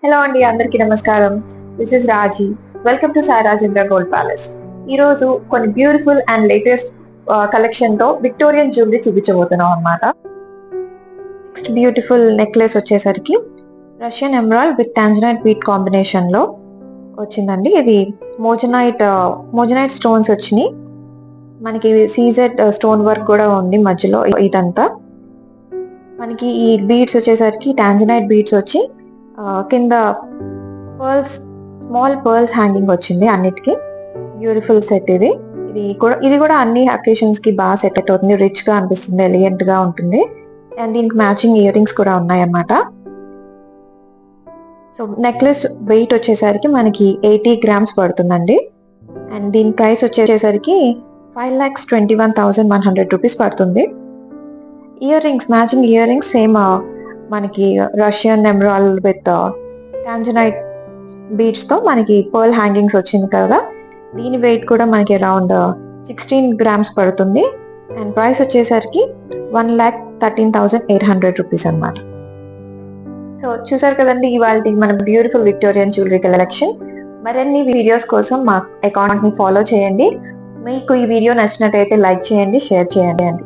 Hello అండి, అందరికీ నమస్కారం. This is Raji. Welcome to Sai Rajendra gold palace. ఈరోజు కొన్ని బ్యూటిఫుల్ అండ్ లేటెస్ట్ కలెక్షన్ తో విక్టోరియన్ జ్యువెలరీ చూపించబోతున్నాం అనమాట. నెక్స్ట్ బ్యూటిఫుల్ నెక్లెస్ వచ్చేసరికి Russian emerald with tanzanite beat combination లో వచ్చిందండి. ఇది మోజనైట్ స్టోన్స్ వచ్చినాయి. మనకి సీజెడ్ స్టోన్ వర్క్ కూడా ఉంది మధ్యలో. ఇదంతా మనకి ఈ బీడ్స్ వచ్చేసరికి టాంజనైట్ బీడ్స్ వచ్చి కింద పర్ల్స్, స్మాల్ పర్ల్స్ హ్యాంగింగ్ వచ్చింది అన్నిటికీ. బ్యూటిఫుల్ సెట్ ఇది. ఇది కూడా అన్ని అకేషన్స్ కి బాగా సెట్ అవుతుంది. రిచ్ గా అనిపిస్తుంది, ఎలిగెంట్ గా ఉంటుంది. అండ్ దీనికి మ్యాచింగ్ ఇయర్ రింగ్స్ కూడా ఉన్నాయి అన్నమాట. సో నెక్లెస్ వెయిట్ వచ్చేసరికి మనకి 80 grams పడుతుందండి. అండ్ దీని ప్రైస్ వచ్చేసరికి 5,21,100 రూపీస్ పడుతుంది. Earrings, matching earrings same మనకి Russian emerald with tanzanite beads తో మనకి పర్ల్ హ్యాంగింగ్స్ వచ్చింది కదా. దీని వెయిట్ కూడా మనకి అరౌండ్ 16 grams పడుతుంది. అండ్ ప్రైస్ వచ్చేసరికి 1,13,800 రూపీస్ అనమాట. సో చూసారు కదండి ఇవాళ మన బ్యూటిఫుల్ విక్టోరియన్ జ్యువెలరీ కలెక్షన్. మరిన్ని వీడియోస్ కోసం మా అకౌంట్ ని ఫాలో చేయండి. మీకు ఈ వీడియో నచ్చినట్టయితే లైక్ చేయండి, షేర్ చేయండి అండి.